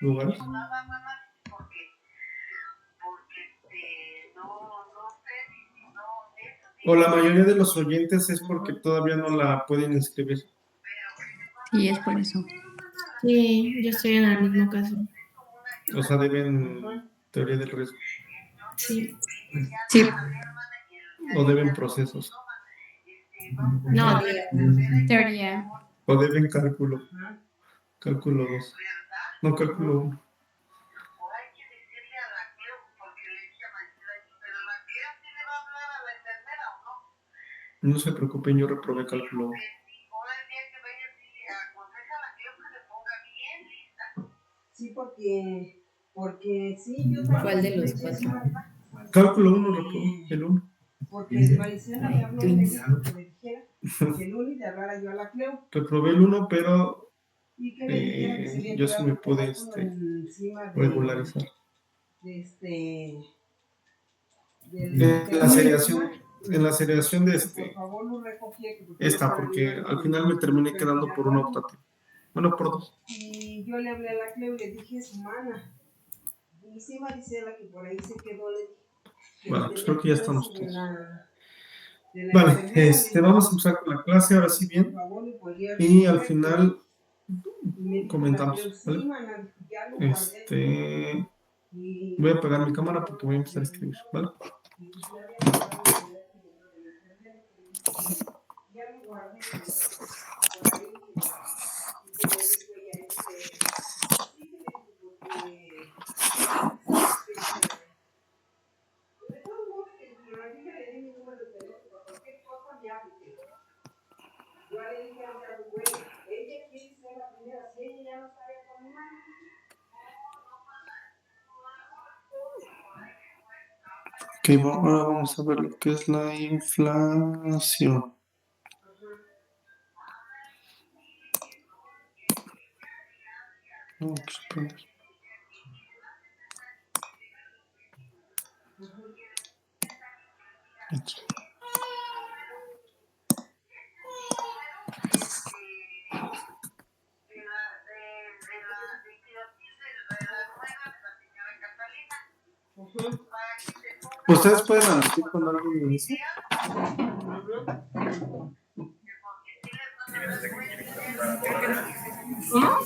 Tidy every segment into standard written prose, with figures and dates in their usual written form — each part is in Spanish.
lugares. O la mayoría de los oyentes es porque todavía no la pueden inscribir. Y es por eso. Sí, yo estoy en el mismo caso. O sea, deben teoría del riesgo. Sí. Sí. O deben procesos. No, Teoría. O deben cálculo. Cálculo 2. No, cálculo 1. No se preocupen, yo reprobé cálculo 1. Sí, porque sí, yo también. ¿Cuál de los 4? Cálculo 1 reprobé, el 1. Porque Maricela me habló y me dijo que le dijera que el lunes le hablara yo a la Cleo. Reprobé el 1, pero Y que le dijera que se yo sí me pude regularizar. En la seriación de esta, porque al final me terminé quedando por una optativa. Bueno, por 2. Y yo le hablé a la Cleo y le dije, es humana. Y sí, Maricela, que por ahí se quedó, le dije. Bueno, pues creo que ya estamos todos. Vale, vamos a empezar con la clase, ahora sí bien. Y al final comentamos, ¿vale? Voy a apagar mi cámara porque voy a empezar a escribir, ¿vale? Ok, ahora vamos a ver lo que es la inflación. Vamos a suponer. ¿Ustedes pueden admitir cuando alguien inicia? ¿cómo?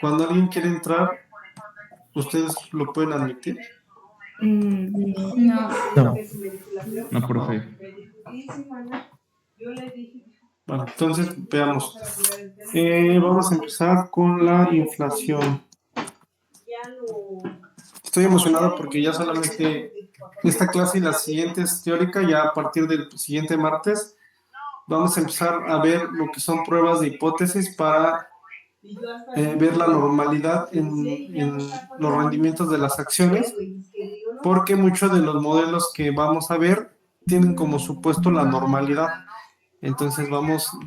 Cuando alguien quiere entrar, ¿ustedes lo pueden admitir? No. No, profe. Bueno, entonces veamos. Vamos a empezar con la inflación. Estoy emocionado porque ya solamente esta clase y la siguiente es teórica. Ya a partir del siguiente martes vamos a empezar a ver lo que son pruebas de hipótesis para ver la normalidad en los rendimientos de las acciones, porque muchos de los modelos que vamos a ver tienen como supuesto la normalidad. Entonces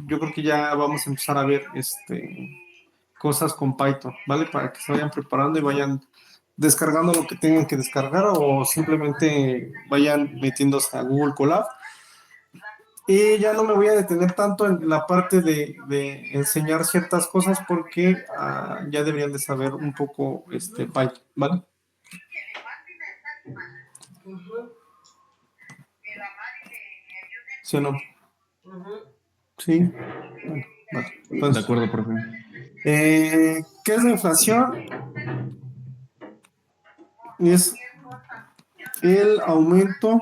yo creo que ya vamos a empezar a ver cosas con Python, ¿vale? Para que se vayan preparando y vayan descargando lo que tengan que descargar o simplemente vayan metiéndose a Google Colab. Y ya no me voy a detener tanto en la parte de enseñar ciertas cosas porque ya deberían de saber un poco Python, ¿vale? ¿Sí o no? Sí. Bueno, vale. Entonces, De acuerdo, profe. ¿qué es la inflación? Es el aumento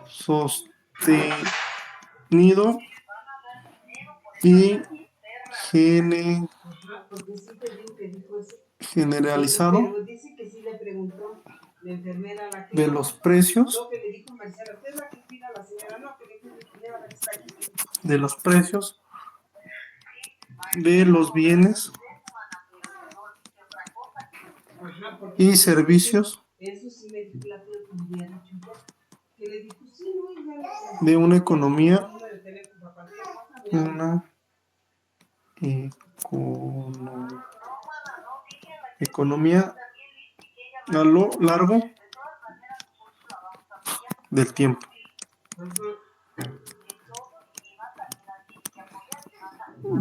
sostenido y generalizado de los precios de los bienes y servicios de una economía a lo largo del tiempo.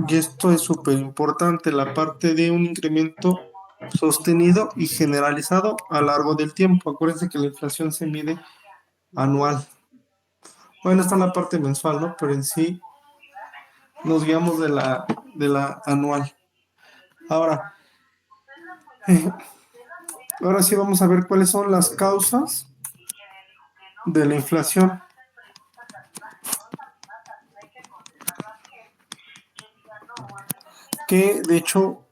Y esto es súper importante, la parte de un incremento sostenido y generalizado a lo largo del tiempo. Acuérdense que la inflación se mide anual. Bueno, está en la parte mensual, ¿no? Pero en sí nos guiamos de la anual. Ahora, ahora sí vamos a ver cuáles son las causas de la inflación. Que de hecho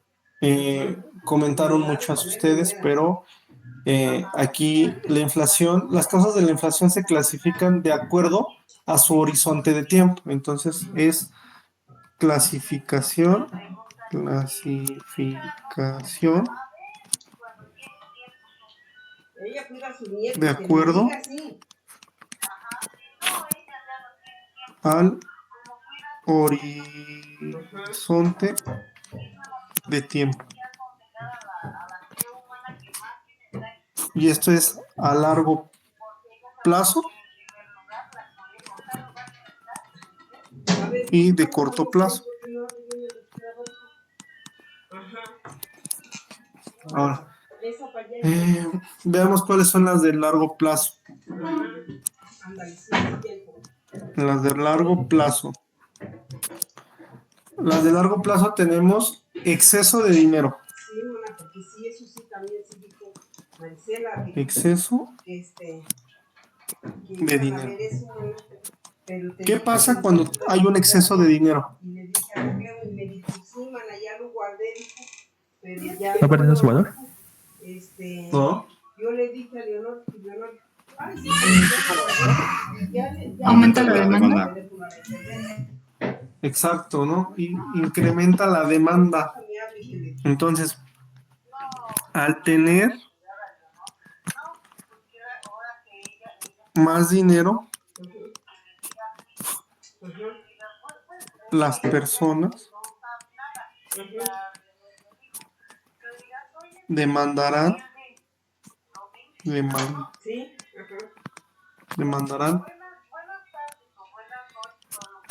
comentaron muchas ustedes, pero aquí la inflación, las causas de la inflación se clasifican de acuerdo a su horizonte de tiempo. Entonces es clasificación Ella cuida a sus nietos, de acuerdo que le diga así. al horizonte de tiempo. Y esto es a largo plazo y de corto plazo. Ahora, veamos cuáles son las de largo plazo. Las de largo plazo. Las de largo plazo tenemos exceso de dinero. Sí, mona, porque sí, eso sí también se dijo Maricela. Exceso que de dinero. eso, mona, pero ¿Qué pasa cuando hay un exceso de dinero? Y le dije a Cleo y me dijo, sí, mana, ya lo guardé, dijo, pero ya... ¿No perdió su valor? ¿No? Yo le dije a Leonor, ay, sí, ¿Aumenta la demanda? Exacto, ¿no? Y incrementa la demanda. Entonces, al tener más dinero, las personas demandarán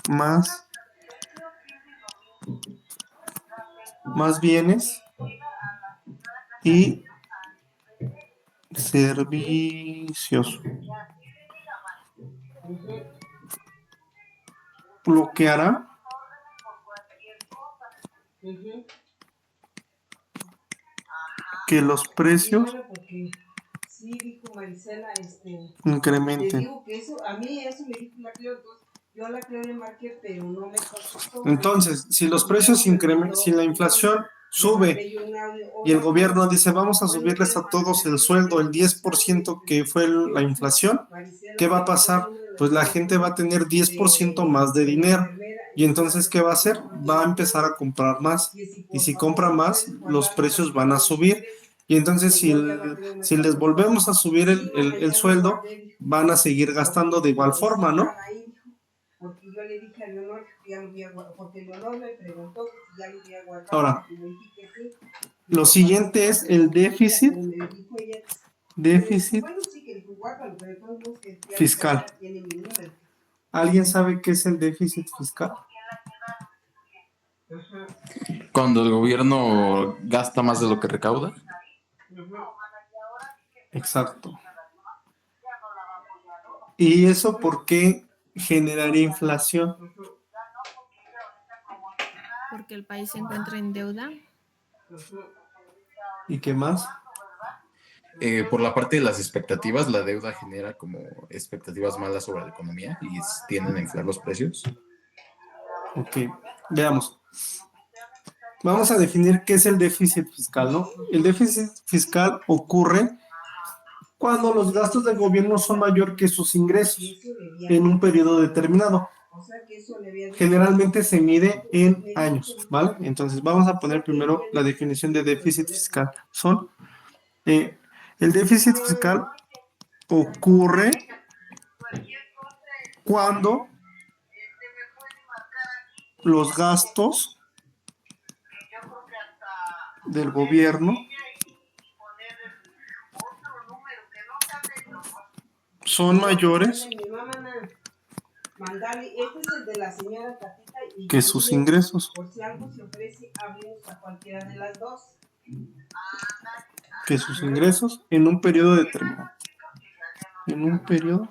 más bienes y servicios, lo que hará que los precios incrementen. Te digo que eso, a mí eso me dijo la Cleo, yo a la Cleo le marqué, pero no me contestó. Entonces, si los precios incrementan, si la inflación sube y el gobierno dice vamos a subirles a todos el sueldo, el 10% que fue la inflación, ¿qué va a pasar? Pues la gente va a tener 10% más de dinero. Y entonces, ¿qué va a hacer? Va a empezar a comprar más. Y si compra más, los precios van a subir. Y entonces, si les volvemos a subir el sueldo, van a seguir gastando de igual forma, ¿no? Porque yo le dije a Leonor que ya lo había guardado, porque Leonor me preguntó si ya lo había guardado. Ahora, y le dije que sí. Lo siguiente es el déficit fiscal. ¿Alguien sabe qué es el déficit fiscal? Cuando el gobierno gasta más de lo que recauda. Exacto. ¿Y eso por qué generaría inflación? Porque el país se encuentra en deuda. ¿Y qué más? Por la parte de las expectativas, la deuda genera como expectativas malas sobre la economía y tienden a inflar los precios. Ok, veamos. Vamos a definir qué es el déficit fiscal, ¿no? El déficit fiscal ocurre cuando los gastos del gobierno son mayor que sus ingresos en un periodo determinado. Generalmente se mide en años, ¿vale? Entonces vamos a poner primero la definición de déficit fiscal. El déficit fiscal ocurre cuando los gastos del gobierno son mayores. Mandale, este es el de la señora Tatita que sus ingresos, Por si algo se ofrece, háblenos a cualquiera de las dos. en un periodo determinado. En un periodo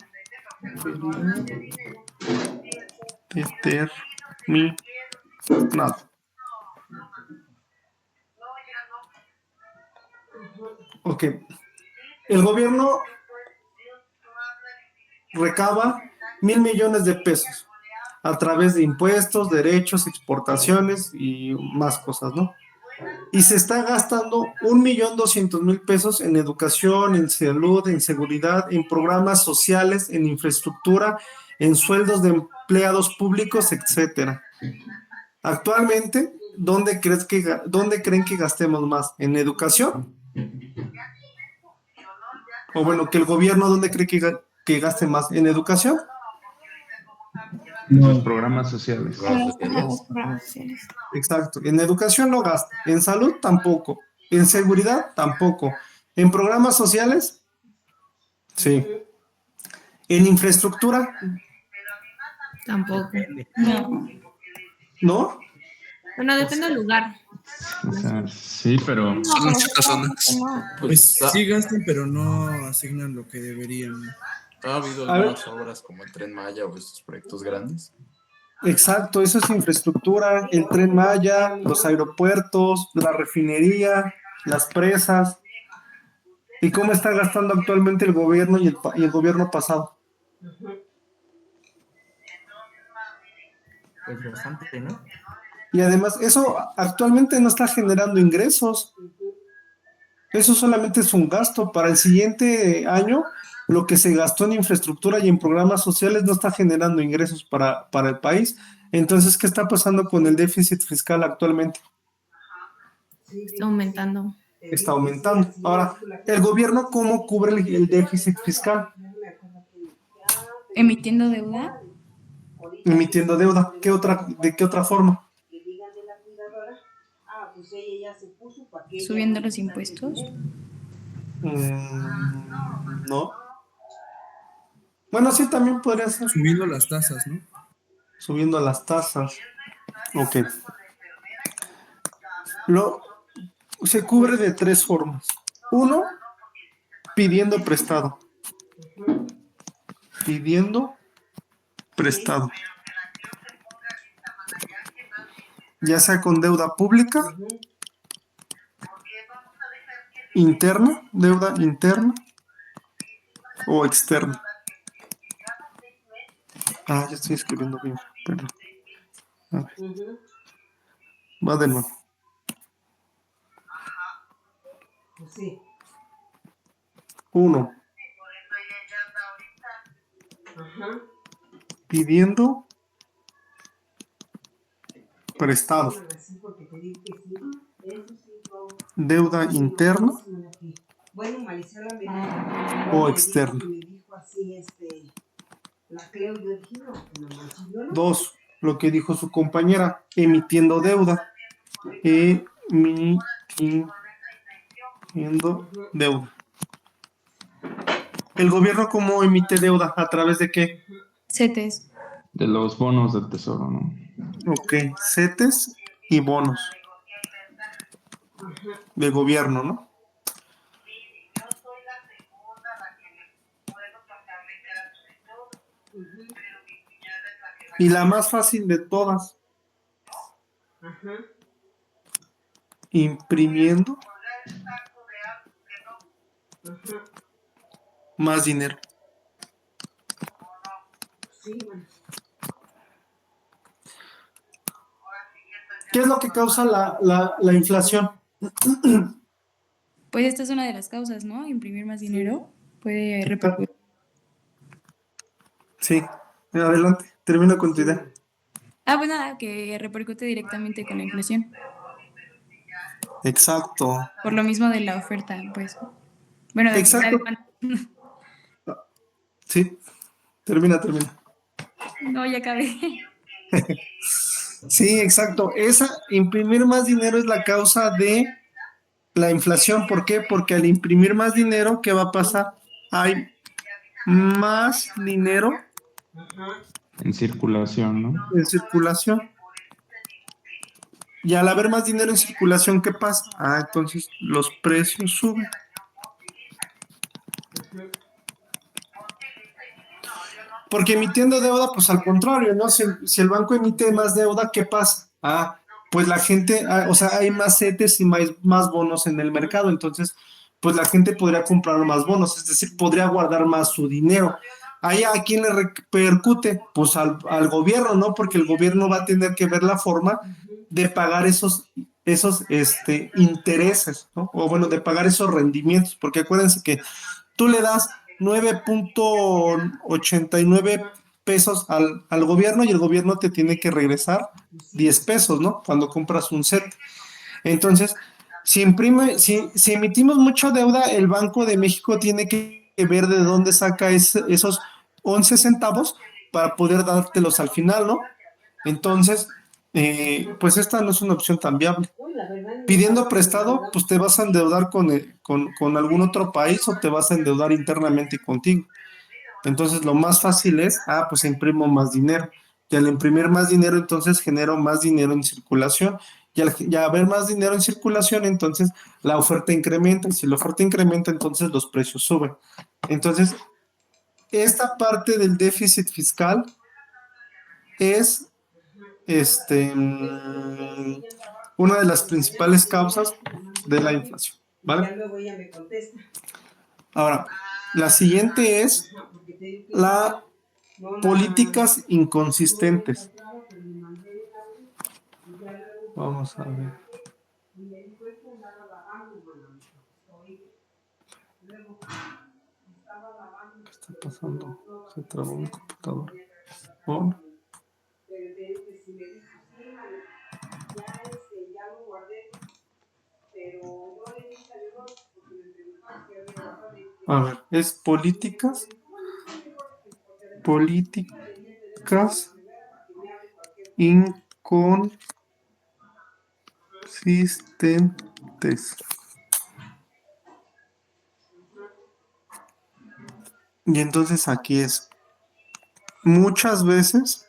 determinado. Ok. El gobierno recaba 1,000 millones de pesos a través de impuestos, derechos, exportaciones y más cosas, ¿no? Y se está gastando 1,200,000 pesos en educación, en salud, en seguridad, en programas sociales, en infraestructura, en sueldos de empleados públicos, etcétera. Actualmente, ¿dónde creen que gastemos más? ¿En educación? O bueno, que el gobierno, ¿dónde cree que gaste más? ¿En educación? Los programas sociales. Programas sociales. Exacto. En educación no gasta. En salud tampoco. En seguridad tampoco. En programas sociales, sí. En infraestructura, Tampoco. No. ¿no? Bueno, depende del lugar. O sea, sí, pero Solo en ciertas zonas. Pues Sí gastan, pero no asignan lo que deberían. ha habido A ver. algunas obras como el Tren Maya o estos proyectos grandes. Exacto, eso es infraestructura, el Tren Maya, los aeropuertos, la refinería, las presas. ¿Y cómo está gastando actualmente el gobierno y el gobierno pasado? Pues bastante, ¿no? Y además, eso actualmente no está generando ingresos. Eso solamente es un gasto. Para el siguiente año, lo que se gastó en infraestructura y en programas sociales no está generando ingresos para el país. Entonces, ¿qué está pasando con el déficit fiscal actualmente? Está aumentando. Está aumentando. Ahora, ¿el gobierno cómo cubre el déficit fiscal? Emitiendo deuda. Emitiendo deuda. ¿De qué otra forma? Que digan de la cuidadora, pues ella ya se puso para que Subiendo los impuestos. No. Bueno, sí, también podría ser. Subiendo las tasas, ¿no? Subiendo las tasas. Ok. Se cubre de 3 formas. Uno, pidiendo prestado. Pidiendo prestado. Ya sea con deuda pública, interna, deuda interna o externa. Ya estoy escribiendo bien, perdón. A ver. Va de nuevo. Sí. 1. Ajá. Pidiendo prestado. Así porque te digo que sí. Eso sí, Deuda interna bueno, Marisela me o externa. me dijo así, la Cleo, yo dije, no, yo no. 2. Lo que dijo su compañera, emitiendo deuda. Emitiendo deuda. ¿El gobierno cómo emite deuda? ¿A través de qué? CETES. de los bonos del tesoro, ¿no? Ok, CETES y bonos de gobierno, ¿no? Y la más fácil de todas, imprimiendo más dinero. ¿Qué es lo que causa la inflación? Pues esta es una de las causas, ¿no? Imprimir más dinero puede repercutir. Sí, adelante, termina con tu idea. Pues nada, que repercute directamente con la inflación. Exacto. Por lo mismo de la oferta, pues. Bueno, de Exacto. la demanda. Sí, termina. No, ya acabé. Sí, exacto. Imprimir más dinero es la causa de la inflación. ¿Por qué? Porque al imprimir más dinero, ¿qué va a pasar? Hay más dinero En circulación, ¿no? en circulación. Y al haber más dinero en circulación, ¿qué pasa? Entonces los precios suben. Porque emitiendo deuda, pues al contrario, ¿no? Si el banco emite más deuda, ¿qué pasa? Pues la gente, o sea, hay más CETES y más bonos en el mercado, entonces, pues la gente podría comprar más bonos, es decir, podría guardar más su dinero. ¿Ahí a quién le repercute? Pues al gobierno, ¿no? Porque el gobierno va a tener que ver la forma de pagar esos intereses, ¿no? O bueno, de pagar esos rendimientos, porque acuérdense que tú le das 9.89 pesos al gobierno y el gobierno te tiene que regresar 10 pesos, ¿no? Cuando compras un set. Entonces, si emitimos mucha deuda, el Banco de México tiene que ver de dónde saca esos 11 centavos para poder dártelos al final, ¿no? Entonces, pues esta no es una opción tan viable. Pidiendo prestado, pues te vas a endeudar con algún otro país o te vas a endeudar internamente contigo. Entonces lo más fácil es, pues imprimo más dinero. Y al imprimir más dinero, entonces genero más dinero en circulación. Y al haber más dinero en circulación, entonces la oferta incrementa. Y si la oferta incrementa, entonces los precios suben. Entonces, esta parte del déficit fiscal es una de las principales causas de la inflación, ¿vale? Ahora, la siguiente es las políticas inconsistentes. Vamos a ver. ¿Qué está pasando? Se trabó mi computadora. Bueno. A ver, es políticas inconsistentes. Y entonces aquí es, muchas veces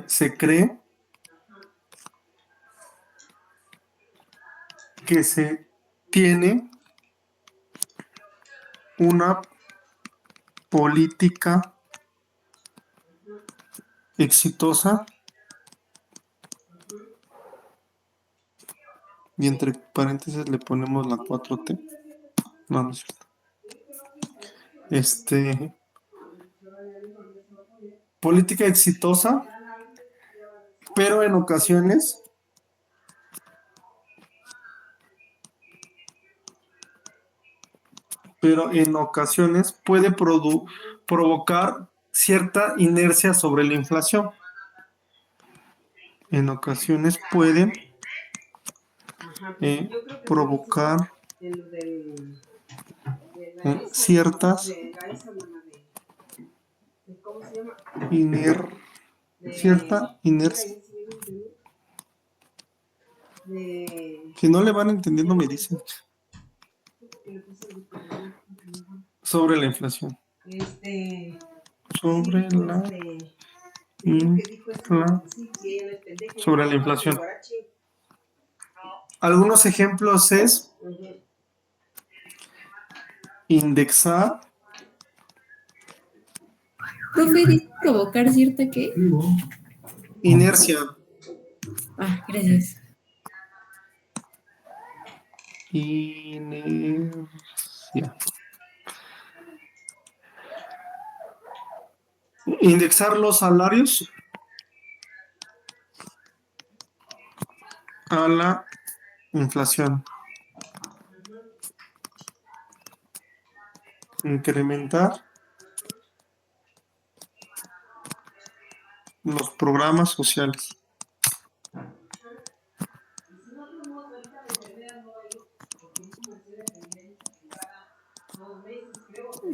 se cree que se tiene una política exitosa y entre paréntesis le ponemos la 4T. No es cierto. Política exitosa, pero en ocasiones puede provocar cierta inercia sobre la inflación. En ocasiones puede provocar ciertas cierta inercia. Si no le van entendiendo, me dicen. Sobre la inflación. Sobre la inflación. Algunos ejemplos es indexar. Profe, ¿dice provocar cierta qué? Inercia. Gracias. Inercia. Indexar los salarios a la inflación. Incrementar los programas sociales.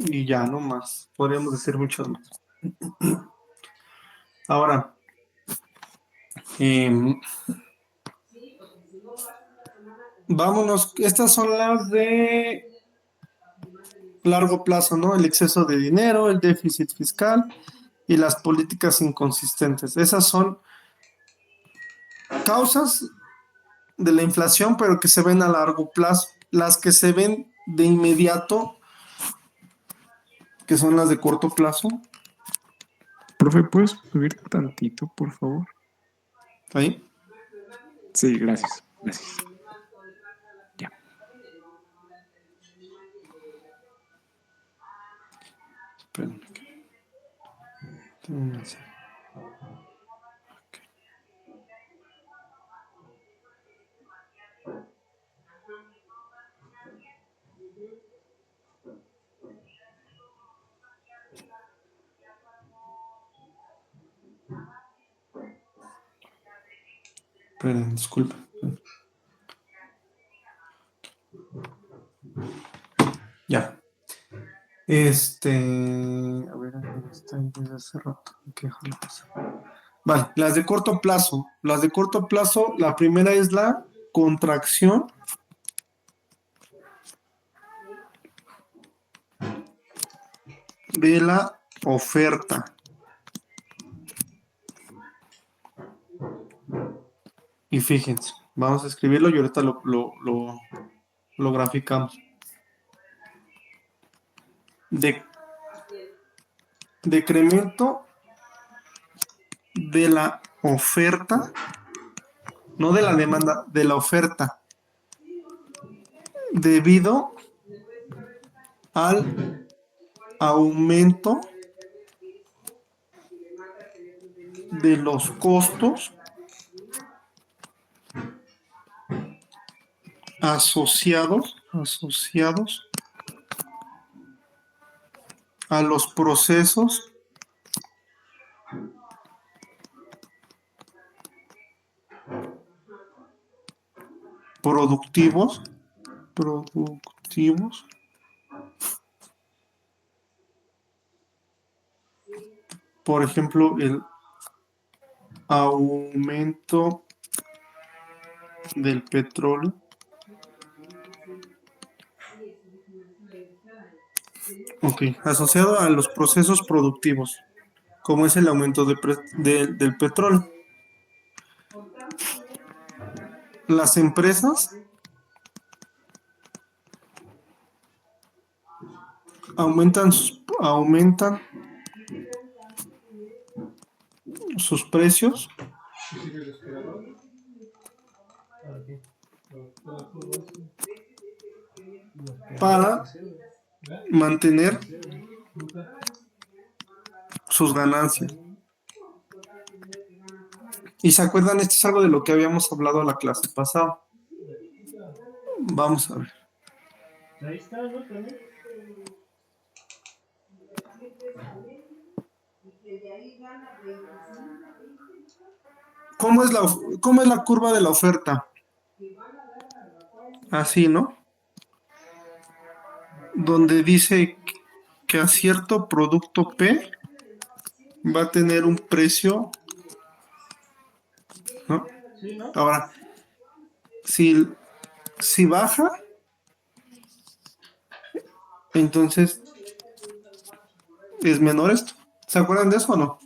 Y ya, no más. Podríamos decir muchas más. Ahora, vámonos. Estas son las de largo plazo, ¿no? El exceso de dinero, el déficit fiscal y las políticas inconsistentes. Esas son causas de la inflación, pero que se ven a largo plazo. Las que se ven de inmediato, que son las de corto plazo. Profe, ¿puedes subir tantito, por favor? Ahí. Sí, gracias. Gracias. Ya. Espérenme. Ok. Esperen, disculpa. Ya. A ver, aquí está desde hace rato. Hay que dejarlo pasar. Vale, las de corto plazo. Las de corto plazo, la primera es la contracción de la oferta. Y fíjense, vamos a escribirlo y ahorita lo graficamos. Decremento de la oferta, no de la demanda, de la oferta, debido al aumento de los costos asociados a los procesos productivos, por ejemplo, el aumento del petróleo, asociado a los procesos productivos, como es el aumento del petróleo. Las empresas aumentan sus precios para mantener sus ganancias. ¿Y se acuerdan? Esto es algo de lo que habíamos hablado la clase pasada. Vamos a ver. ¿Cómo es la curva de la oferta? Así, ¿no? Donde dice que a cierto producto P va a tener un precio, ¿no? Ahora, si baja, entonces es menor esto. ¿Se acuerdan de eso o no?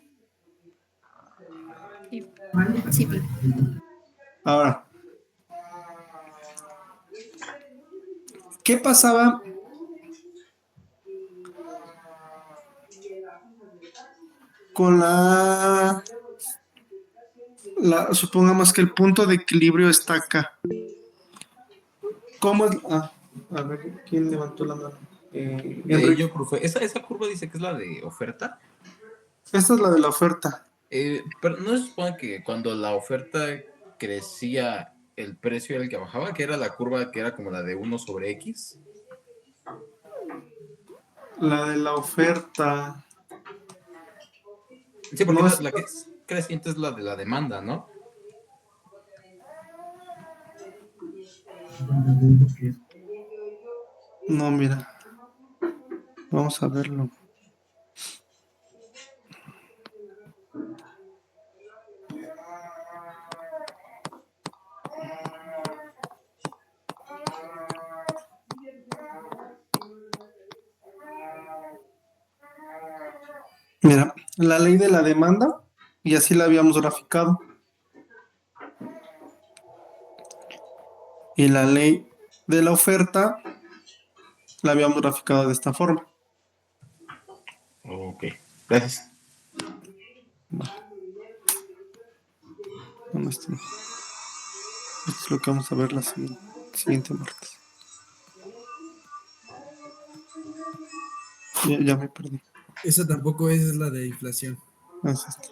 Sí, Ahora, ¿qué pasaba con supongamos que el punto de equilibrio está acá? ¿Cómo es? A ver, ¿quién levantó la mano? Enrique. Yo, profe, esa curva dice que es la de oferta. Esta es la de la oferta. Pero no se supone que cuando la oferta crecía, el precio era el que bajaba, que era la curva que era como la de 1 sobre X. La de la oferta. Sí, porque No, la que es creciente es la de la demanda, ¿no? no, mira. Vamos a verlo. Mira, la ley de la demanda y así la habíamos graficado. Y la ley de la oferta la habíamos graficado de esta forma. Ok, gracias. ¿Dónde está? Esto es lo que vamos a ver la siguiente martes. Ya me perdí. Esa tampoco es la de inflación. Es esta.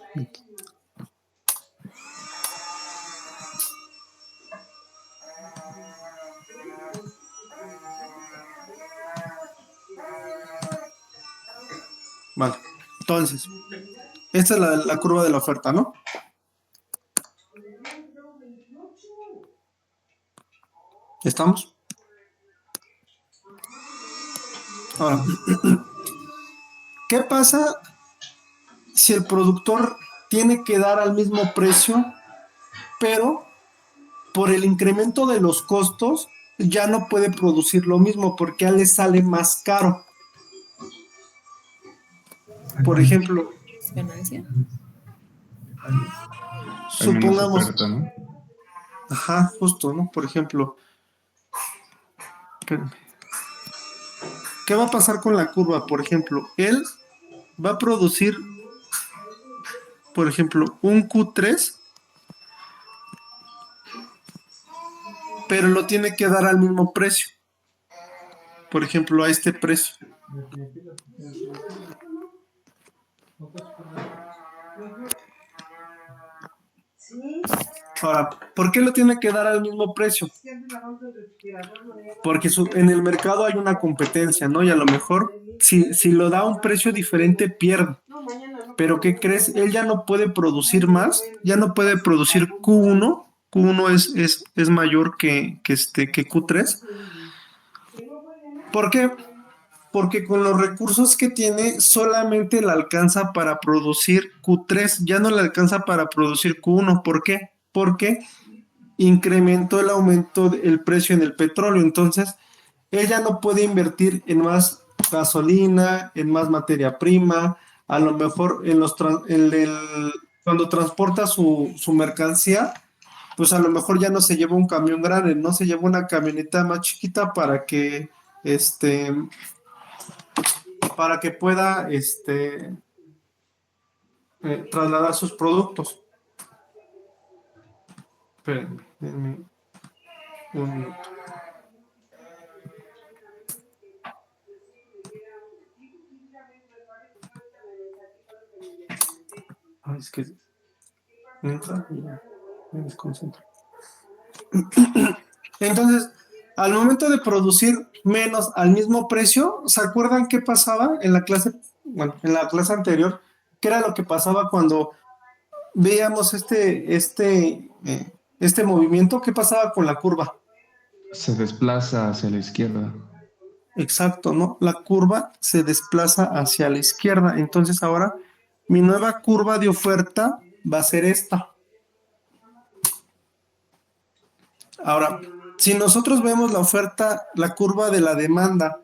Vale, entonces, esta es la curva de la oferta, ¿no? ¿Estamos? Ahora, ¿qué pasa si el productor tiene que dar al mismo precio, pero por el incremento de los costos ya no puede producir lo mismo porque ya le sale más caro? Por ejemplo, ¿Es ganancia? Hay menos supongamos, oferta, ¿no? ajá, justo, ¿no? Por ejemplo, espérame. ¿Qué va a pasar con la curva? Por ejemplo, él va a producir, por ejemplo, un Q3, pero lo tiene que dar al mismo precio. Por ejemplo, a este precio. Sí, Ahora, ¿por qué lo tiene que dar al mismo precio? es que antes la banca del refrigerador no era- Porque en el mercado hay una competencia, ¿no? Y a lo mejor, si lo da a un precio diferente, pierde. No, mañana no. Pero ¿qué crees? Él ya no puede producir más, ya no puede producir Q1. Q1 es mayor que Q3. ¿Por qué? Porque con los recursos que tiene solamente le alcanza para producir Q3, ya no le alcanza para producir Q1. ¿Por qué? Porque incrementó el precio en el petróleo. Entonces, ella no puede invertir en más gasolina, en más materia prima, a lo mejor cuando transporta su mercancía, pues a lo mejor ya no se lleva un camión grande, no se lleva una camioneta más chiquita este, para que pueda trasladar sus productos. Espérenme, denme un minuto. Ay, es que entra y ya me desconcentro. Entonces, al momento de producir menos al mismo precio, ¿se acuerdan qué pasaba en la clase, bueno, en la clase anterior? ¿Qué era lo que pasaba cuando veíamos este movimiento? ¿Qué pasaba con la curva? Se desplaza hacia la izquierda. Exacto, ¿no? La curva se desplaza hacia la izquierda. Entonces ahora mi nueva curva de oferta va a ser esta. Ahora, si nosotros vemos la oferta, la curva de la demanda,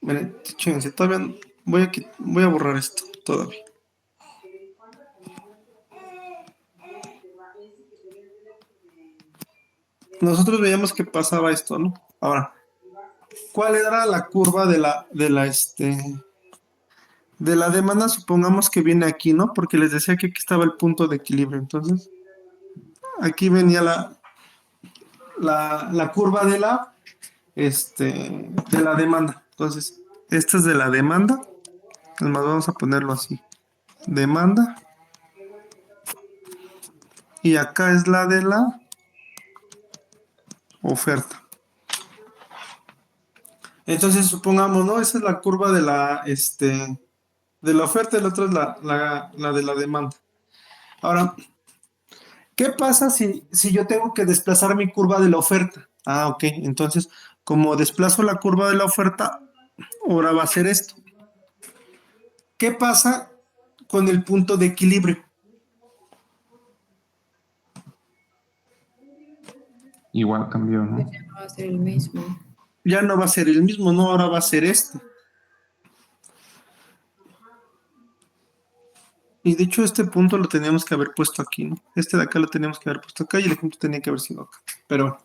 miren, chéquense, todavía voy a borrar esto todavía. Nosotros veíamos que pasaba esto, ¿no? Ahora, ¿cuál era la curva de la demanda? Supongamos que viene aquí, ¿no? Porque les decía que aquí estaba el punto de equilibrio. Entonces, aquí venía la curva de la demanda. Entonces, esta es de la demanda. Además, vamos a ponerlo así. Demanda. Y acá es la de la oferta. Entonces, supongamos, ¿no? Esa es la curva de la oferta y la otra es la de la demanda. Ahora, ¿qué pasa si yo tengo que desplazar mi curva de la oferta? Ah, ok. Entonces, como desplazo la curva de la oferta, ahora va a ser esto. ¿Qué pasa con el punto de equilibrio? Igual cambió, ¿no? Pues ya no va a ser el mismo. Ya no va a ser el mismo, no, ahora va a ser este. Y de hecho este punto lo teníamos que haber puesto aquí, ¿no? Este de acá lo teníamos que haber puesto acá y el ejemplo tenía que haber sido acá. Pero bueno.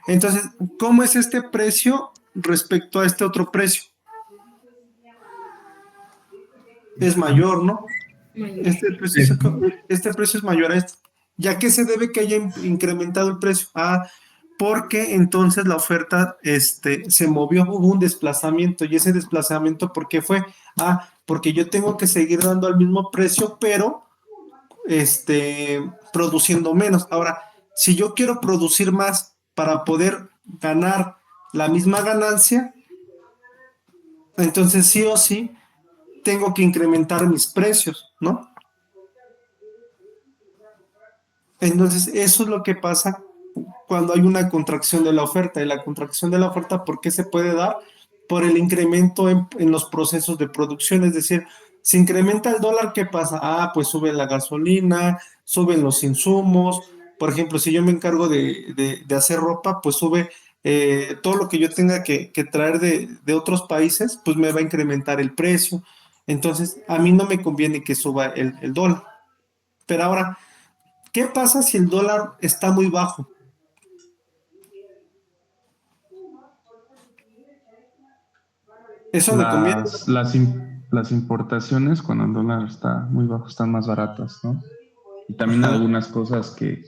Entonces, ¿cómo es este precio respecto a este otro precio? Es mayor, ¿no? Mayor. Este precio es mayor a este. ¿Ya qué se debe que haya incrementado el precio? Ah, porque entonces la oferta se movió, hubo un desplazamiento. ¿Y ese desplazamiento por qué fue? Ah, porque yo tengo que seguir dando al mismo precio, pero produciendo menos. Ahora, si yo quiero producir más para poder ganar la misma ganancia, entonces sí o sí tengo que incrementar mis precios, ¿no? Entonces, eso es lo que pasa cuando hay una contracción de la oferta. Y la contracción de la oferta, ¿por qué se puede dar? Por el incremento en los procesos de producción. Es decir, si incrementa el dólar, ¿qué pasa? Ah, pues sube la gasolina, suben los insumos. Por ejemplo, si yo me encargo de hacer ropa, pues sube todo lo que yo tenga que traer de otros países, pues me va a incrementar el precio. Entonces, a mí no me conviene que suba el dólar. Pero ahora, ¿qué pasa si el dólar está muy bajo? Eso me conviene. Las importaciones cuando el dólar está muy bajo están más baratas, ¿no? Y también Ajá. algunas cosas que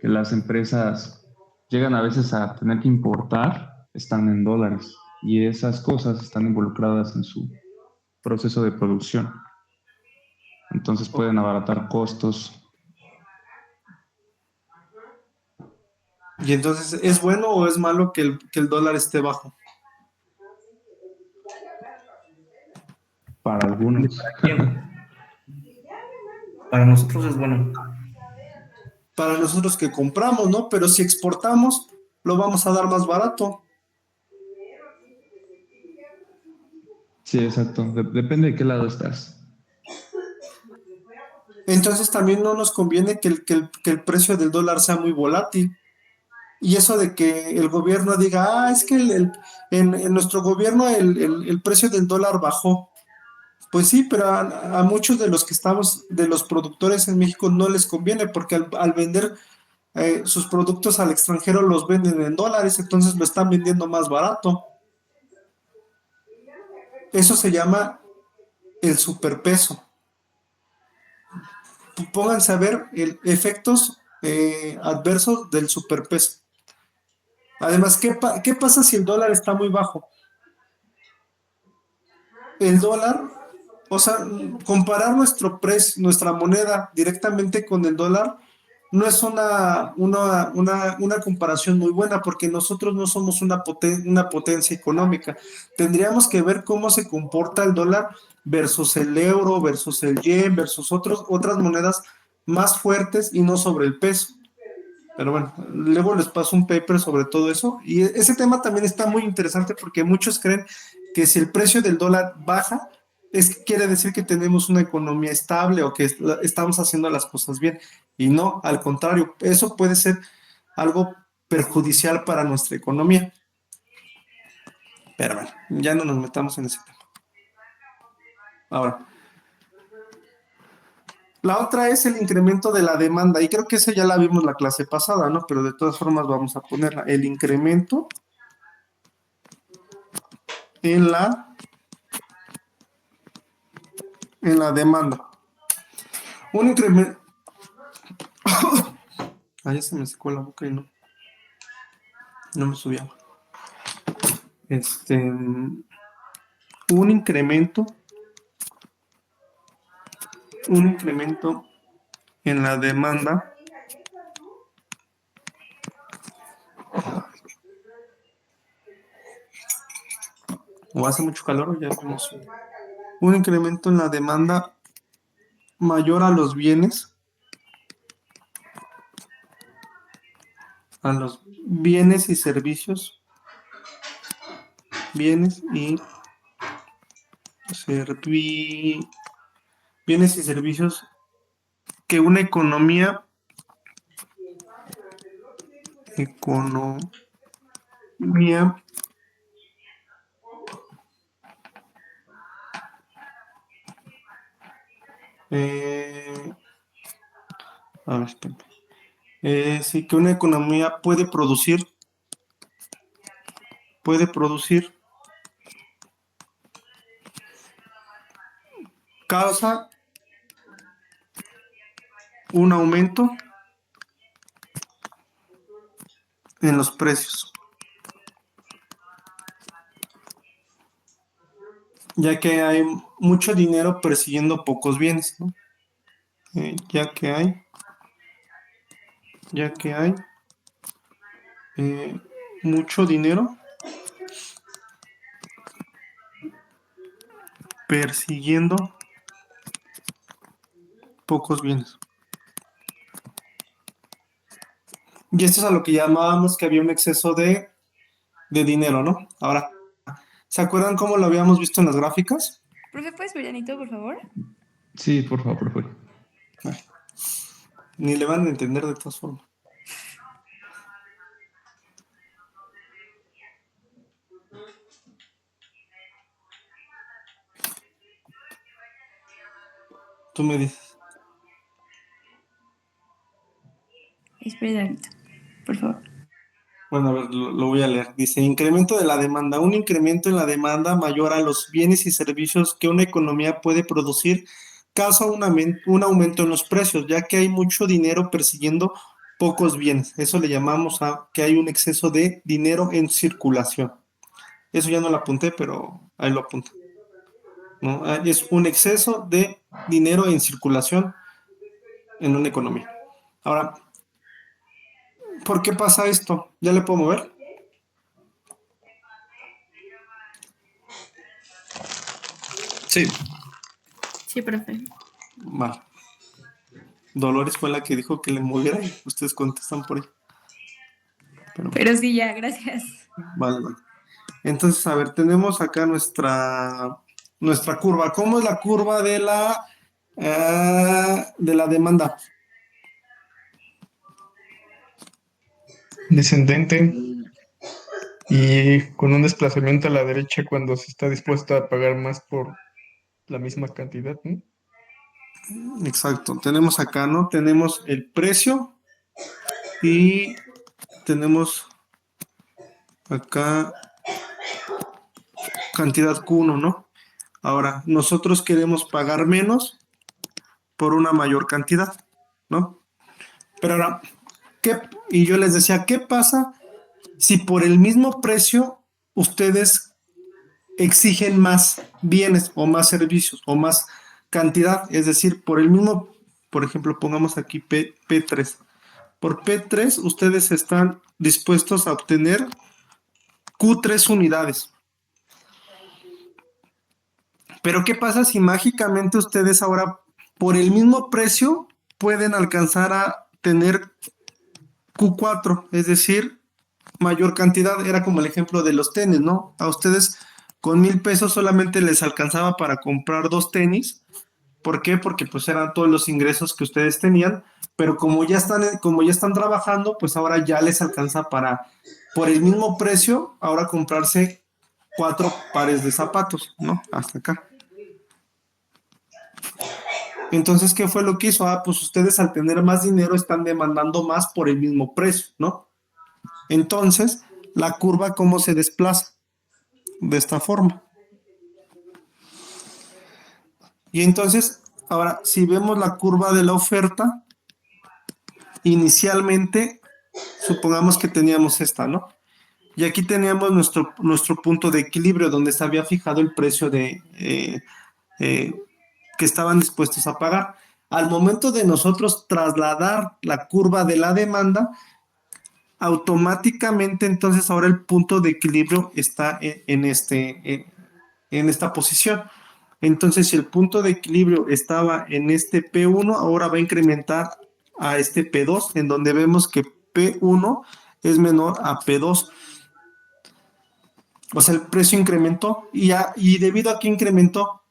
las empresas llegan a veces a tener que importar están en dólares y esas cosas están involucradas en su proceso de producción. Entonces pueden abaratar costos. Y entonces, ¿es bueno o es malo que el dólar esté bajo? Para algunos. Para nosotros es bueno. Para nosotros que compramos, ¿no? Pero si exportamos, lo vamos a dar más barato. Sí, exacto. Depende de qué lado estás. Entonces también no nos conviene que el precio del dólar sea muy volátil. Y eso de que el gobierno diga, ah, es que en nuestro gobierno el precio del dólar bajó. Pues sí, pero a muchos de los que estamos, de los productores en México, no les conviene porque al vender sus productos al extranjero los venden en dólares, entonces lo están vendiendo más barato. Eso se llama el superpeso. Pónganse a ver efectos adversos del superpeso. Además, ¿qué pasa si el dólar está muy bajo? El dólar, o sea, comparar nuestra moneda directamente con el dólar no es una comparación muy buena porque nosotros no somos una potencia económica. Tendríamos que ver cómo se comporta el dólar versus el euro, versus el yen, versus otras monedas más fuertes y no sobre el peso. Pero bueno, luego les paso un paper sobre todo eso. Y ese tema también está muy interesante porque muchos creen que si el precio del dólar baja, quiere decir que tenemos una economía estable o que estamos haciendo las cosas bien. Y no, al contrario, eso puede ser algo perjudicial para nuestra economía. Pero bueno, ya no nos metamos en ese tema. Ahora, la otra es el incremento de la demanda, y creo que esa ya la vimos la clase pasada, ¿no? Pero de todas formas vamos a ponerla. El incremento en la demanda. Un incremento. Ahí se me secó la boca y no me subía. Un incremento en la demanda o hace mucho calor o ya vemos un incremento en la demanda mayor a los bienes y servicios bienes y servicios que una economía Eh, a ver, espérame. Sí, que una economía puede producir, causa un aumento en los precios, ya que hay mucho dinero persiguiendo pocos bienes, ¿no? Ya que hay mucho dinero persiguiendo pocos bienes. Y esto es a lo que llamábamos que había un exceso de dinero, ¿no? Ahora, ¿se acuerdan cómo lo habíamos visto en las gráficas? Profe, ¿puedes ver Anito, por favor? Sí, por favor, profe. Ni le van a entender de todas formas. Tú me dices. Espera, Anito, por favor. Bueno, a ver, lo voy a leer. Dice, incremento de la demanda. Un incremento en la demanda mayor a los bienes y servicios que una economía puede producir causa un aumento en los precios, ya que hay mucho dinero persiguiendo pocos bienes. Eso le llamamos a que hay un exceso de dinero en circulación. Eso ya no lo apunté, pero ahí lo apunto, ¿no? Es un exceso de dinero en circulación en una economía. Ahora, ¿por qué pasa esto? ¿Ya le puedo mover? Sí. Sí, profe. Vale. Dolores fue la que dijo que le moviera y ustedes contestan por ahí. Pero sí, ya, gracias. Vale. Entonces, a ver, tenemos acá nuestra curva. ¿Cómo es la curva de la demanda? Descendente y con un desplazamiento a la derecha cuando se está dispuesto a pagar más por la misma cantidad, ¿no? Exacto. Tenemos acá, ¿no? Tenemos el precio y tenemos acá cantidad Q1, ¿no? Ahora, nosotros queremos pagar menos por una mayor cantidad, ¿no? Pero ahora, y yo les decía, ¿qué pasa si por el mismo precio ustedes exigen más bienes o más servicios o más cantidad? Es decir, por el mismo, por ejemplo, pongamos aquí P3. Por P3 ustedes están dispuestos a obtener Q3 unidades. Pero ¿qué pasa si mágicamente ustedes ahora por el mismo precio pueden alcanzar a tener Q4? Es decir, mayor cantidad. Era como el ejemplo de los tenis, ¿no? A ustedes con 1,000 pesos solamente les alcanzaba para comprar 2 tenis. ¿Por qué? Porque pues eran todos los ingresos que ustedes tenían, pero como ya están trabajando, pues ahora ya les alcanza para, por el mismo precio, ahora comprarse 4 pares de zapatos, ¿no? Hasta acá. Entonces, ¿qué fue lo que hizo? Pues ustedes al tener más dinero están demandando más por el mismo precio, ¿no? Entonces, la curva, ¿cómo se desplaza? De esta forma. Y entonces, ahora, si vemos la curva de la oferta, inicialmente, supongamos que teníamos esta, ¿no? Y aquí teníamos nuestro punto de equilibrio, donde se había fijado el precio que estaban dispuestos a pagar. Al momento de nosotros trasladar la curva de la demanda, automáticamente entonces ahora el punto de equilibrio está en esta posición. Entonces, si el punto de equilibrio estaba en este P1, ahora va a incrementar a este P2, en donde vemos que P1 es menor a P2. O sea, el precio incrementó y debido a que incrementó.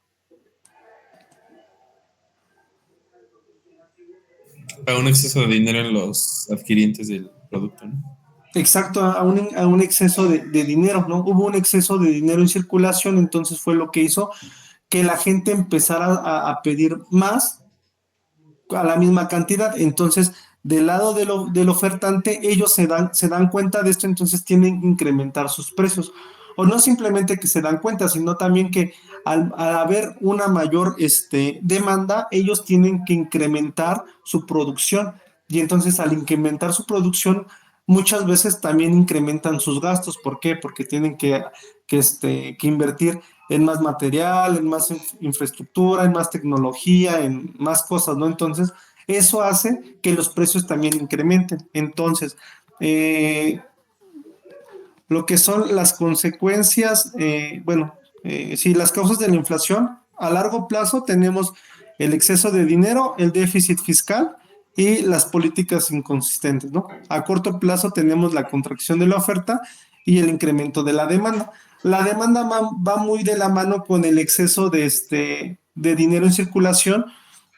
A un exceso de dinero en los adquirientes del producto, ¿no? Exacto, a un exceso de dinero, ¿no? Hubo un exceso de dinero en circulación, entonces fue lo que hizo que la gente empezara a pedir más a la misma cantidad. Entonces, del lado del ofertante, ellos se dan cuenta de esto, entonces tienen que incrementar sus precios. O no simplemente que se dan cuenta, sino también que al haber una mayor demanda, ellos tienen que incrementar su producción. Y entonces al incrementar su producción, muchas veces también incrementan sus gastos. ¿Por qué? Porque tienen que invertir en más material, en más infraestructura, en más tecnología, en más cosas, ¿no? Entonces, eso hace que los precios también incrementen. Entonces, eh, lo que son las consecuencias, sí, las causas de la inflación, a largo plazo tenemos el exceso de dinero, el déficit fiscal y las políticas inconsistentes, ¿no? A corto plazo tenemos la contracción de la oferta y el incremento de la demanda. La demanda va muy de la mano con el exceso de dinero en circulación,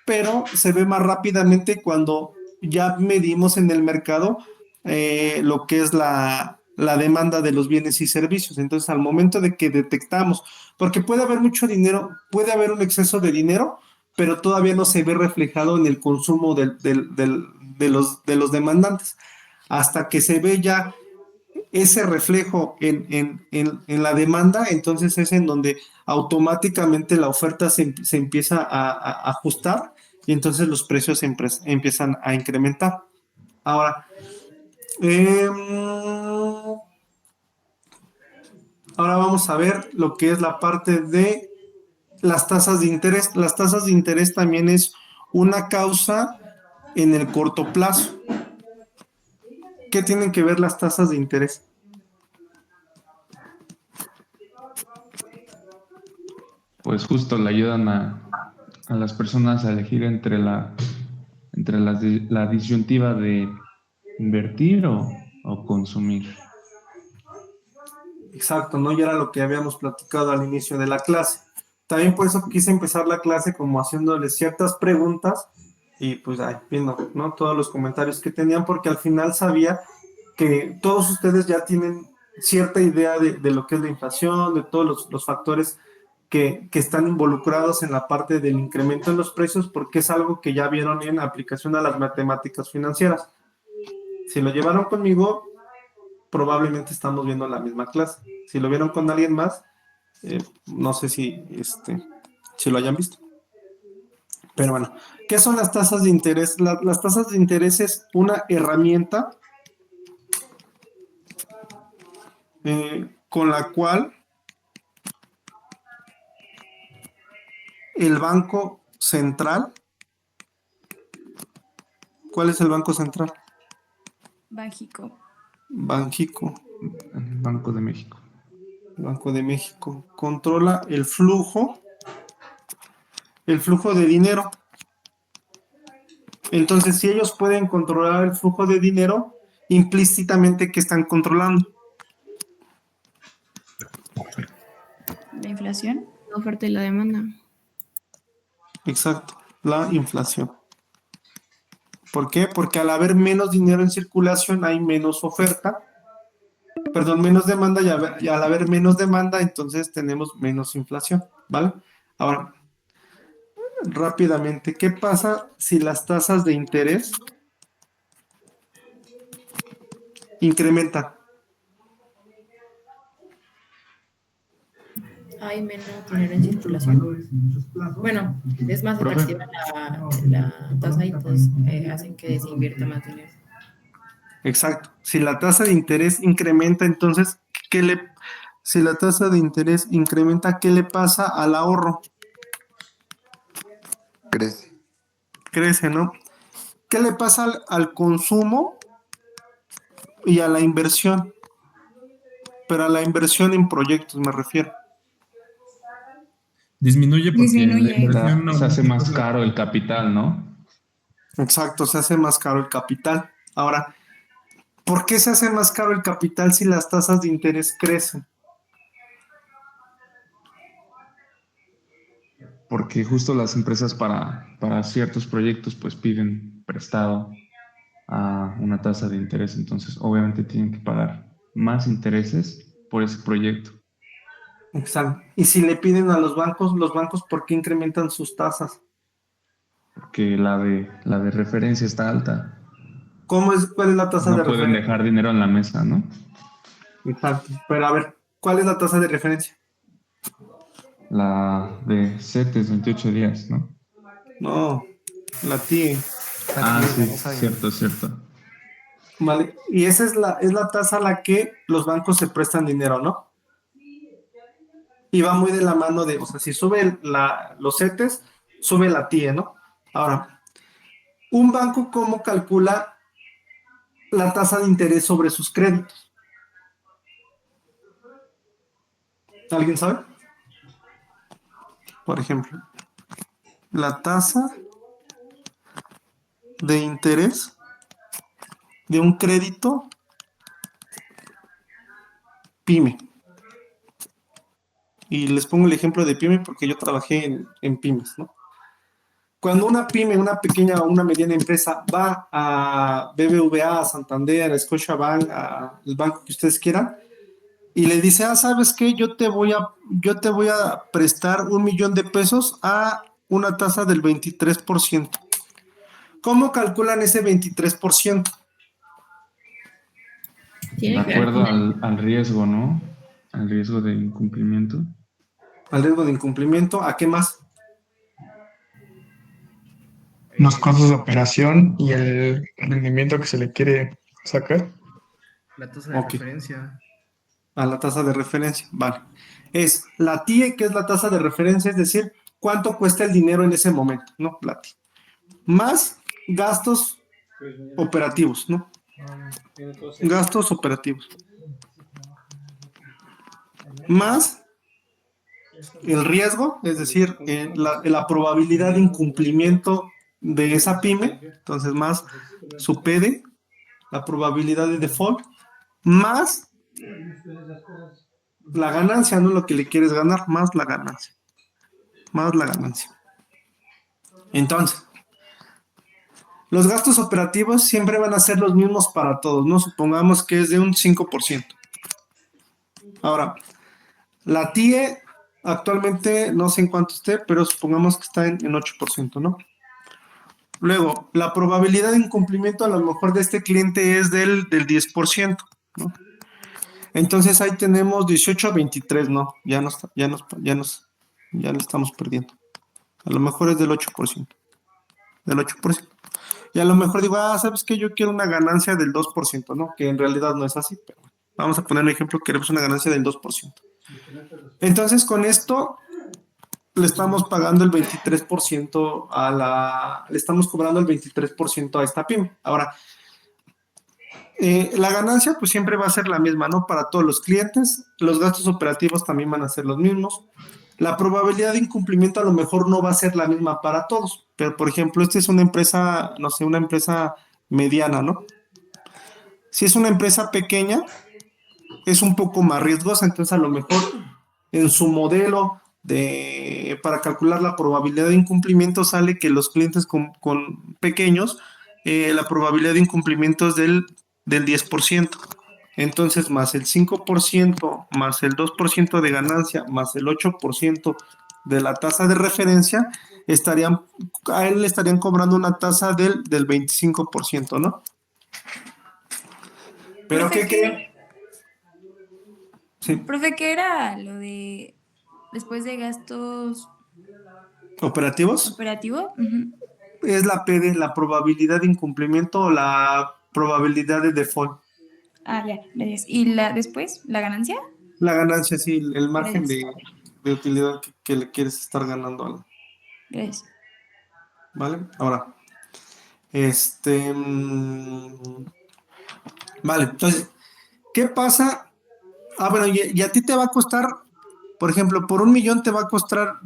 pero se ve más rápidamente cuando ya medimos en el mercado lo que es la demanda de los bienes y servicios. Entonces, al momento de que detectamos, porque puede haber mucho dinero, puede haber un exceso de dinero, pero todavía no se ve reflejado en el consumo de los demandantes. Hasta que se ve ya ese reflejo en la demanda, entonces es en donde automáticamente la oferta se empieza a ajustar y entonces los precios empiezan a incrementar. Ahora, em, ahora vamos a ver lo que es la parte de las tasas de interés. Las tasas de interés también es una causa en el corto plazo. ¿Qué tienen que ver las tasas de interés? Pues justo le ayudan a las personas a elegir la disyuntiva de invertir o consumir. Exacto, ¿no? Y era lo que habíamos platicado al inicio de la clase. También por eso quise empezar la clase como haciéndoles ciertas preguntas y pues ahí viendo, ¿no? Todos los comentarios que tenían, porque al final sabía que todos ustedes ya tienen cierta idea de lo que es la inflación, de todos los factores que están involucrados en la parte del incremento en los precios, porque es algo que ya vieron en aplicación a las matemáticas financieras. Si lo llevaron conmigo, probablemente estamos viendo la misma clase. Si lo vieron con alguien más, no sé si lo hayan visto. Pero bueno, ¿qué son las tasas de interés? Las tasas de interés es una herramienta con la cual el Banco Central, ¿cuál es el Banco Central? Banxico. Banxico. Banco de México. Banco de México controla el flujo de dinero. Entonces, si ellos pueden controlar el flujo de dinero, implícitamente, ¿qué están controlando? La inflación. La oferta y la demanda. Exacto, la inflación. ¿Por qué? Porque al haber menos dinero en circulación hay menos oferta, perdón, menos demanda y al haber menos demanda entonces tenemos menos inflación, ¿vale? Ahora, rápidamente, ¿qué pasa si las tasas de interés incrementan? Hay menos dinero en circulación. Bueno, es más atractiva la tasa y pues hacen que se invierta más dinero. Exacto. Si la tasa de interés incrementa, entonces, si la tasa de interés incrementa, ¿qué le pasa al ahorro? Crece. Crece, ¿no? ¿Qué le pasa al consumo y a la inversión? Pero a la inversión en proyectos me refiero. Disminuye porque Disminuye. la inversión no Se hace más caro el capital, ¿no? Exacto, se hace más caro el capital. Ahora, ¿por qué se hace más caro el capital si las tasas de interés crecen? Porque justo las empresas para ciertos proyectos pues piden prestado a una tasa de interés, entonces obviamente tienen que pagar más intereses por ese proyecto. Exacto. Y si le piden a los bancos, ¿por qué incrementan sus tasas? porque la de referencia está alta. ¿Cuál es la tasa No de pueden referencia? dejar dinero en la mesa, ¿no? Exacto. Pero a ver, ¿cuál es la tasa de referencia? La de CETES, 28 días, ¿no? No, la TIE. Ah, sí, cierto, cierto. Vale. Y esa es la tasa a la que los bancos se prestan dinero, ¿no? Y va muy de la mano de, o sea, si sube los CETES, sube la TIE, ¿no? Ahora, un banco, ¿cómo calcula la tasa de interés sobre sus créditos? ¿Alguien sabe? Por ejemplo, la tasa de interés de un crédito PYME. Y les pongo el ejemplo de PYME porque yo trabajé en pymes, ¿no? Cuando una pyme, una pequeña o una mediana empresa va a BBVA, a Santander, a Scotiabank, al banco que ustedes quieran, y le dice, ¿sabes qué? Yo te voy a prestar 1 millón de pesos a una tasa del 23%. ¿Cómo calculan ese 23%? De acuerdo al riesgo, ¿no? Al riesgo de incumplimiento. Al riesgo de incumplimiento, ¿a qué más? Los costos de operación y el rendimiento que se le quiere sacar. La tasa de referencia. A la tasa de referencia, vale. Es la TIE, que es la tasa de referencia, es decir, cuánto cuesta el dinero en ese momento, ¿no? La TIE. Más gastos operativos, ¿no? Gastos operativos. Más el riesgo, es decir, la probabilidad de incumplimiento de esa pyme, entonces más su PD, la probabilidad de default, más la ganancia, no lo que le quieres ganar, más la ganancia. Más la ganancia. Entonces, los gastos operativos siempre van a ser los mismos para todos, ¿no? Supongamos que es de un 5%. Ahora, la TIE actualmente no sé en cuánto esté, pero supongamos que está en 8%, ¿no? Luego, la probabilidad de incumplimiento a lo mejor de este cliente es del 10%, ¿no? Entonces ahí tenemos 18 a 23, ¿no? Ya lo estamos perdiendo. A lo mejor es del 8%. Del 8%. Y a lo mejor digo, ¿sabes qué? Yo quiero una ganancia del 2%, ¿no? Que en realidad no es así, pero vamos a poner un ejemplo, queremos una ganancia del 2%. Entonces, con esto le estamos pagando el 23% le estamos cobrando el 23% a esta pyme. Ahora, la ganancia pues siempre va a ser la misma, ¿no? Para todos los clientes, los gastos operativos también van a ser los mismos. La probabilidad de incumplimiento a lo mejor no va a ser la misma para todos, pero por ejemplo, esta es una empresa, no sé, una empresa mediana, ¿no? Si es una empresa pequeña, es un poco más riesgosa, entonces a lo mejor en su modelo para calcular la probabilidad de incumplimiento sale que los clientes con pequeños, la probabilidad de incumplimiento es del 10%. Entonces, más el 5%, más el 2% de ganancia, más el 8% de la tasa de referencia, a él le estarían cobrando una tasa del 25%, ¿no? Pero ¿qué creen? Sí. Profe, ¿qué era lo de después de gastos ¿Operativos? operativos? Uh-huh. Es la PD, la probabilidad de incumplimiento o la probabilidad de default. Ya, gracias. ¿Y después, la ganancia? La ganancia, sí, el margen Gracias. de utilidad que le quieres estar ganando. Gracias. ¿Vale? Ahora, vale, entonces, ¿qué pasa? Bueno, y a ti te va a costar, por ejemplo, por 1 millón te va a costar,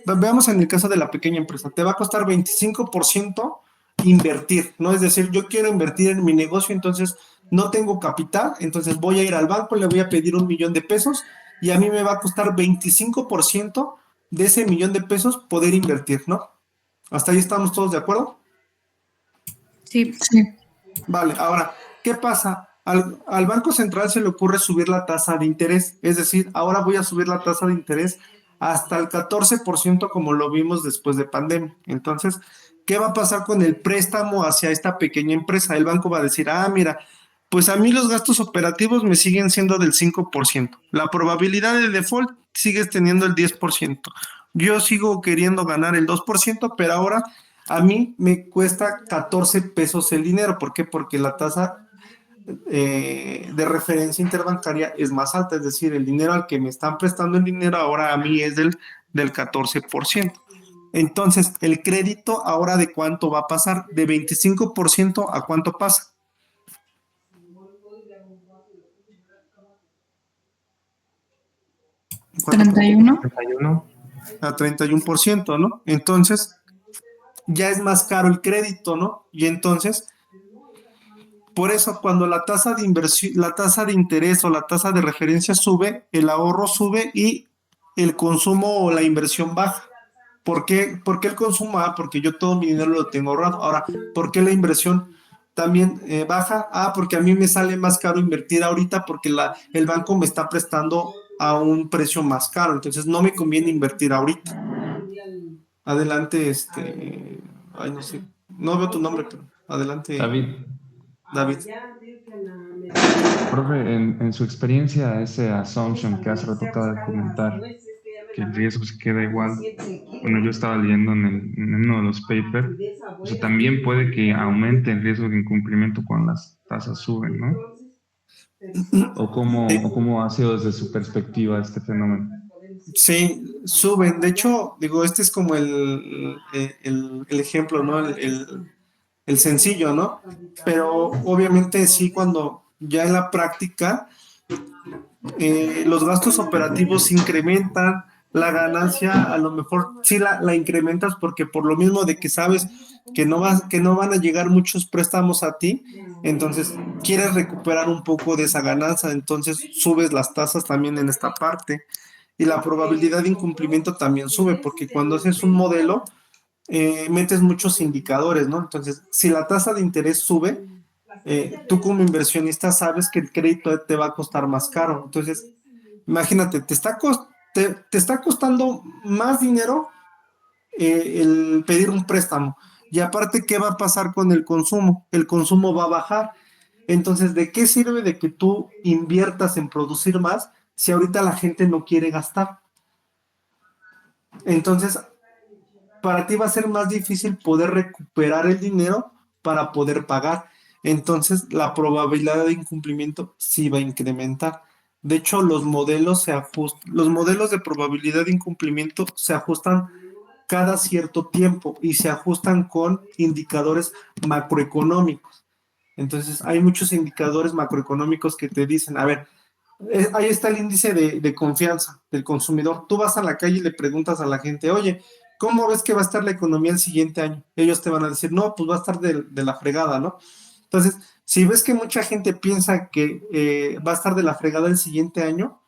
veamos en el caso de la pequeña empresa, te va a costar 25% invertir, ¿no? Es decir, yo quiero invertir en mi negocio, entonces no tengo capital, entonces voy a ir al banco, le voy a pedir 1 millón de pesos y a mí me va a costar 25% de ese 1 millón de pesos poder invertir, ¿no? ¿Hasta ahí estamos todos de acuerdo? Sí. Vale, ahora, ¿qué pasa? Al Banco Central se le ocurre subir la tasa de interés, es decir, ahora voy a subir la tasa de interés hasta el 14% como lo vimos después de pandemia. Entonces, ¿qué va a pasar con el préstamo hacia esta pequeña empresa? El banco va a decir, mira, pues a mí los gastos operativos me siguen siendo del 5%. La probabilidad de default sigues teniendo el 10%. Yo sigo queriendo ganar el 2%, pero ahora a mí me cuesta 14 pesos el dinero. ¿Por qué? Porque la tasa de referencia interbancaria es más alta, es decir, el dinero al que me están prestando el dinero ahora a mí es del 14%. Entonces, el crédito ahora ¿de cuánto va a pasar? De 25% ¿a cuánto pasa? ¿31? 31. A 31%, ¿no? Entonces, ya es más caro el crédito, ¿no? Y entonces, por eso cuando la tasa de inversión, la tasa de interés o la tasa de referencia sube, el ahorro sube y el consumo o la inversión baja. ¿Por qué el consumo? Porque yo todo mi dinero lo tengo ahorrado. Ahora, ¿por qué la inversión también baja? Porque a mí me sale más caro invertir ahorita porque el banco me está prestando a un precio más caro. Entonces no me conviene invertir ahorita. Adelante, ay, no sé, no veo tu nombre, pero adelante. David. Profe, en su experiencia, ese assumption que hace rato acaba de comentar, que el riesgo se queda igual. Bueno, yo estaba leyendo en uno de los papers, o sea, también puede que aumente el riesgo de incumplimiento cuando las tasas suben, ¿no? ¿O cómo ha sido desde su perspectiva este fenómeno? Sí, suben. De hecho, digo, este es como el ejemplo, ¿no? El sencillo, ¿no? Pero obviamente sí, cuando ya en la práctica los gastos operativos incrementan, la ganancia a lo mejor sí la incrementas porque por lo mismo de que sabes que no van a llegar muchos préstamos a ti, entonces quieres recuperar un poco de esa ganancia, entonces subes las tasas también en esta parte y la probabilidad de incumplimiento también sube porque cuando haces un modelo metes muchos indicadores, ¿no? Entonces, si la tasa de interés sube, tú como inversionista sabes que el crédito te va a costar más caro. Entonces, imagínate, te está costando más dinero el pedir un préstamo. Y aparte, ¿qué va a pasar con el consumo? El consumo va a bajar. Entonces, ¿de qué sirve de que tú inviertas en producir más si ahorita la gente no quiere gastar? Entonces, para ti va a ser más difícil poder recuperar el dinero para poder pagar. Entonces, la probabilidad de incumplimiento sí va a incrementar. De hecho, los modelos de probabilidad de incumplimiento se ajustan cada cierto tiempo y se ajustan con indicadores macroeconómicos. Entonces, hay muchos indicadores macroeconómicos que te dicen, a ver, ahí está el índice de confianza del consumidor. Tú vas a la calle y le preguntas a la gente, oye, ¿cómo ves que va a estar la economía el siguiente año? Ellos te van a decir, no, pues va a estar de la fregada, ¿no? Entonces, si ves que mucha gente piensa que va a estar de la fregada el siguiente año,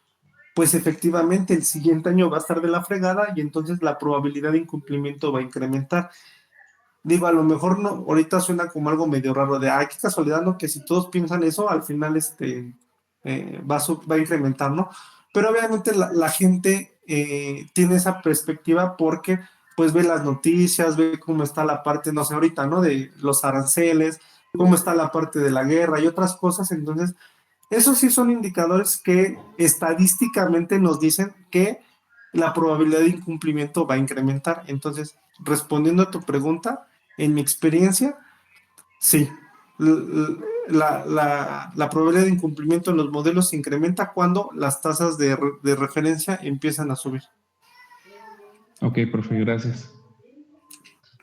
pues efectivamente el siguiente año va a estar de la fregada y entonces la probabilidad de incumplimiento va a incrementar. Digo, a lo mejor no, ahorita suena como algo medio raro de, qué casualidad, ¿no? Que si todos piensan eso, al final va a incrementar, ¿no? Pero obviamente la gente tiene esa perspectiva porque pues ve las noticias, ve cómo está la parte, no sé, ahorita, ¿no? De los aranceles, cómo está la parte de la guerra y otras cosas. Entonces, esos sí son indicadores que estadísticamente nos dicen que la probabilidad de incumplimiento va a incrementar. Entonces, respondiendo a tu pregunta, en mi experiencia, sí, la probabilidad de incumplimiento en los modelos se incrementa cuando las tasas de referencia empiezan a subir. Ok, profe, gracias.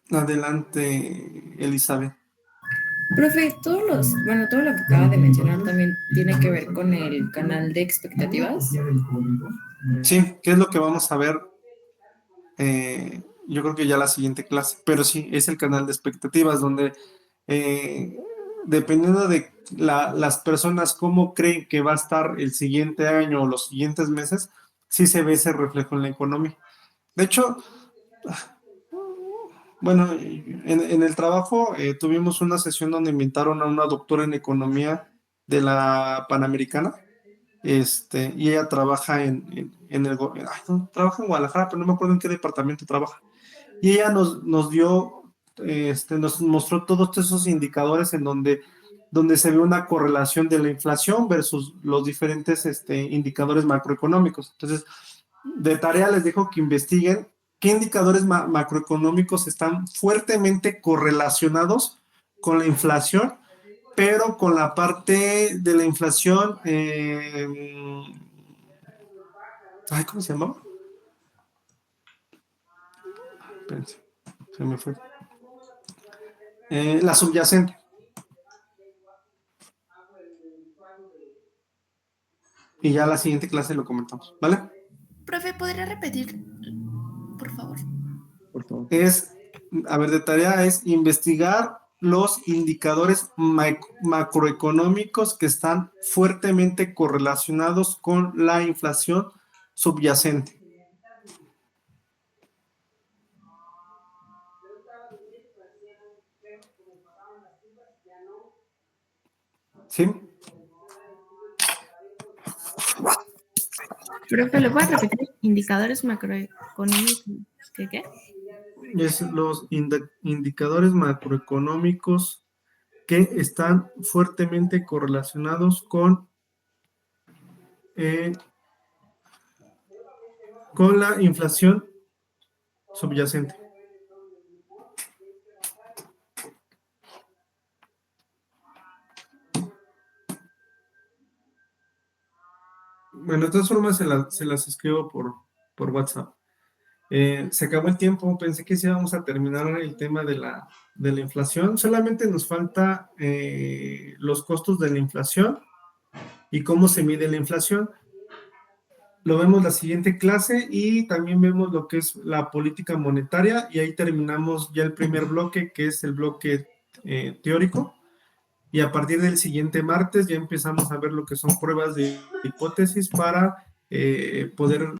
Adelante, Elizabeth. Profe, todo lo que acaba de mencionar también tiene que ver con el canal de expectativas. Sí, ¿qué es lo que vamos a ver? Yo creo que ya la siguiente clase, pero sí, es el canal de expectativas donde dependiendo de las personas cómo creen que va a estar el siguiente año o los siguientes meses, sí se ve ese reflejo en la economía. De hecho, bueno, en el trabajo tuvimos una sesión donde invitaron a una doctora en economía de la Panamericana, y ella trabaja trabaja en Guadalajara, pero no me acuerdo en qué departamento trabaja. Y ella nos dio nos mostró todos esos indicadores en donde se ve una correlación de la inflación versus los diferentes indicadores macroeconómicos. Entonces, de tarea les dejo que investiguen qué indicadores macroeconómicos están fuertemente correlacionados con la inflación, pero con la parte de la inflación, ¿cómo se llama? Espérense, se me fue. La subyacente. Y ya la siguiente clase lo comentamos, ¿vale? Profe, ¿podría repetir, por favor? Por favor. De tarea es investigar los indicadores macroeconómicos que están fuertemente correlacionados con la inflación subyacente. ¿Sí? Profe, ¿le puedes repetir? Indicadores macroeconómicos. ¿Qué? Es los indicadores macroeconómicos que están fuertemente correlacionados con la inflación subyacente. Bueno, de todas formas se las escribo por WhatsApp. Se acabó el tiempo, pensé que sí íbamos a terminar el tema de la inflación. Solamente nos falta los costos de la inflación y cómo se mide la inflación. Lo vemos la siguiente clase y también vemos lo que es la política monetaria y ahí terminamos ya el primer bloque, que es el bloque teórico. Y a partir del siguiente martes ya empezamos a ver lo que son pruebas de hipótesis para poder